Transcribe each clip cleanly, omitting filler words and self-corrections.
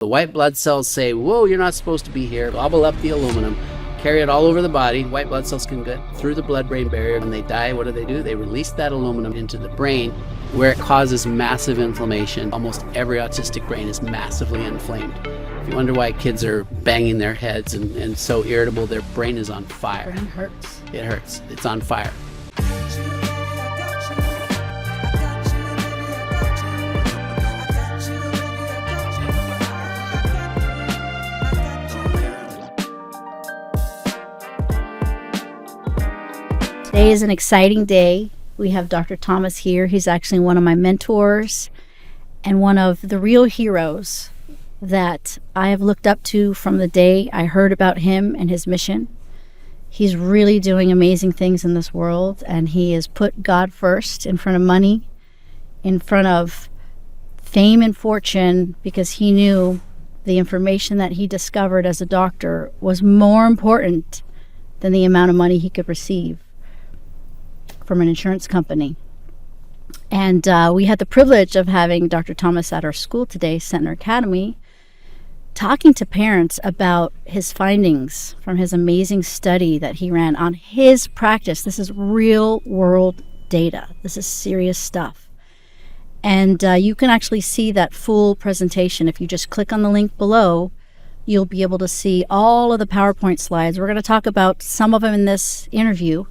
The white blood cells say, whoa, you're not supposed to be here. Gobble up the aluminum, carry it all over the body. White blood cells can get through the blood-brain barrier. When they die, what do? They release that aluminum into the brain, where it causes massive inflammation. Almost every autistic brain is massively inflamed. If you wonder why kids are banging their heads and so irritable, their brain is on fire. Brain hurts. It hurts. It's on fire. Today is an exciting day. We have Dr. Thomas here. He's actually one of my mentors and one of the real heroes that I have looked up to from the day I heard about him and his mission. He's really doing amazing things in this world, and he has put God first in front of money, in front of fame and fortune, because he knew the information that he discovered as a doctor was more important than the amount of money he could receive from an insurance company. And we had the privilege of having Dr. Thomas at our school today, Center Academy, talking to parents about his findings from his amazing study that he ran on his practice. This is real world data. This is serious stuff. And you can actually see that full presentation. If you just click on the link below, you'll be able to see all of the PowerPoint slides. We're going to talk about some of them in this interview,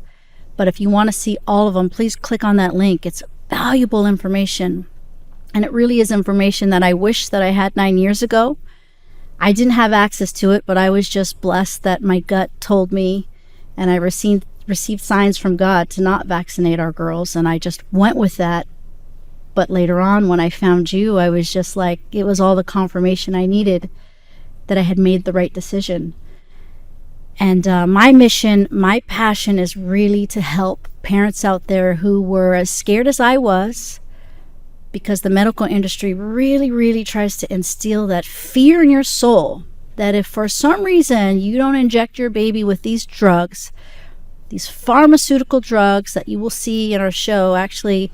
but if you want to see all of them, please click on that link. It's valuable information. And it really is information that I wish that I had 9 years ago. I didn't have access to it, but I was just blessed that my gut told me, and I received signs from God to not vaccinate our girls, and I just went with that. But later on, when I found you, I was just like, it was all the confirmation I needed that I had made the right decision. And my mission, my passion is really to help parents out there who were as scared as I was, because the medical industry really, really tries to instill that fear in your soul that if for some reason you don't inject your baby with these drugs, these pharmaceutical drugs that you will see in our show actually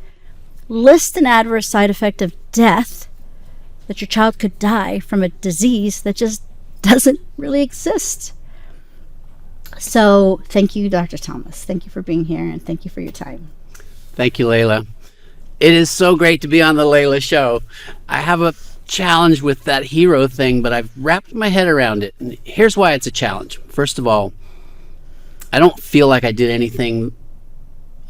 list an adverse side effect of death, that your child could die from a disease that just doesn't really exist. So thank you, Dr. Thomas. Thank you for being here, and thank you for your time. Thank you, Layla. It is so great to be on the Layla show. I have a challenge with that hero thing, but I've wrapped my head around it. And here's why it's a challenge. First of all, I don't feel like I did anything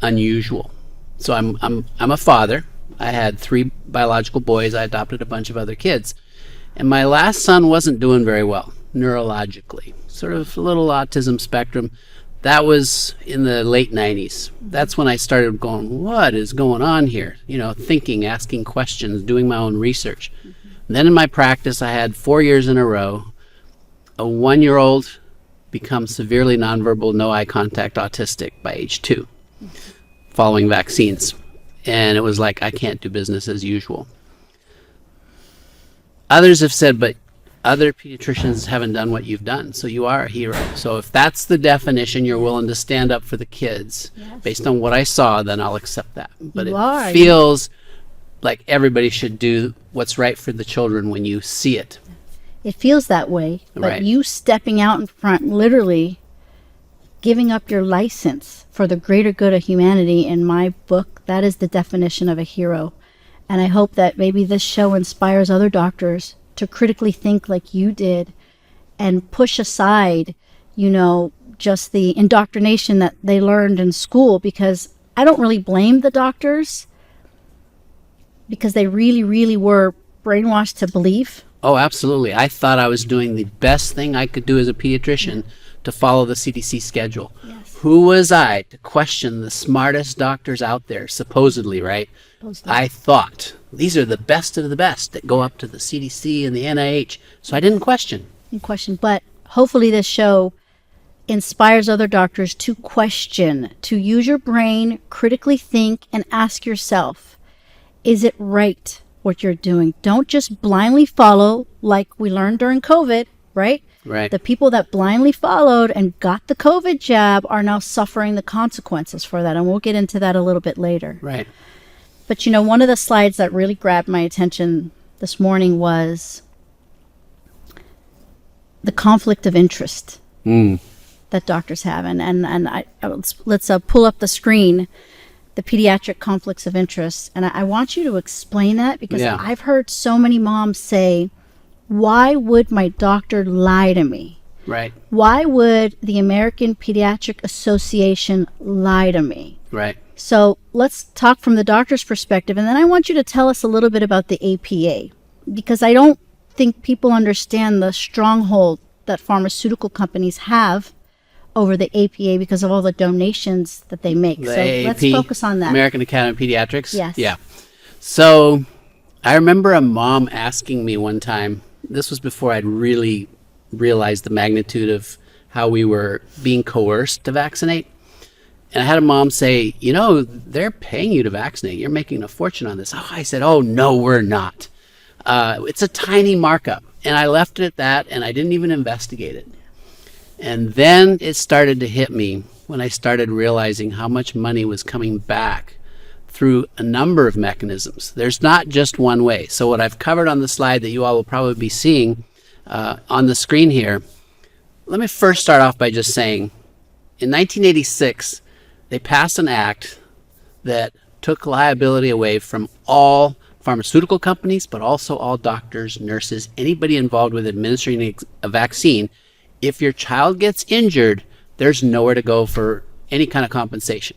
unusual. So I'm a father. I had 3 biological boys. I adopted a bunch of other kids. And my last son wasn't doing very well neurologically. Sort of a little autism spectrum. That was in the late 90s. That's when I started going, what is going on here? You know, thinking, asking questions, doing my own research. Then in my practice, I had 4 years in a row, a 1-year-old become severely nonverbal, no eye contact autistic by age 2, following vaccines. And it was like, I can't do business as usual. Others have said, but other pediatricians haven't done what you've done, so you are a hero. So if that's the definition, you're willing to stand up for the kids, yes, based on what I saw, then I'll accept that. But it feels like everybody should do what's right for the children when you see it. It feels that way, but right. You stepping out in front, literally giving up your license for the greater good of humanity, in my book, that is the definition of a hero. And I hope that maybe this show inspires other doctors to critically think like you did and push aside, you know, just the indoctrination that they learned in school, because I don't really blame the doctors, because they really, really were brainwashed to believe. Oh, absolutely. I thought I was doing the best thing I could do as a pediatrician to follow the CDC schedule. Yes. Who was I to question the smartest doctors out there, supposedly, right? I thought these are the best of the best that go up to the CDC and the NIH. So I didn't question. But hopefully this show inspires other doctors to question, to use your brain, critically think, and ask yourself, is it right what you're doing? Don't just blindly follow like we learned during COVID, right? Right. The people that blindly followed and got the COVID jab are now suffering the consequences for that. And we'll get into that a little bit later. Right. But, you know, one of the slides that really grabbed my attention this morning was the conflict of interest Mm. that doctors have. Let's pull up the screen, the pediatric conflicts of interest. And I want you to explain that, because Yeah. I've heard so many moms say, why would my doctor lie to me? Right. Why would the American Pediatric Association lie to me? Right. So let's talk from the doctor's perspective, and then I want you to tell us a little bit about the APA, because I don't think people understand the stronghold that pharmaceutical companies have over the APA because of all the donations that they make. The So let's AAP, focus on that. American Academy of Pediatrics. Yes. Yeah. So I remember a mom asking me one time, this was before I'd really realized the magnitude of how we were being coerced to vaccinate. And I had a mom say, they're paying you to vaccinate. You're making a fortune on this. Oh, I said, oh, no, we're not. It's a tiny markup. And I left it at that, and I didn't even investigate it. And then it started to hit me when I started realizing how much money was coming back through a number of mechanisms. There's not just one way. So what I've covered on the slide that you all will probably be seeing on the screen here, let me first start off by just saying, in 1986, they passed an act that took liability away from all pharmaceutical companies, but also all doctors, nurses, anybody involved with administering a vaccine. If your child gets injured, there's nowhere to go for any kind of compensation.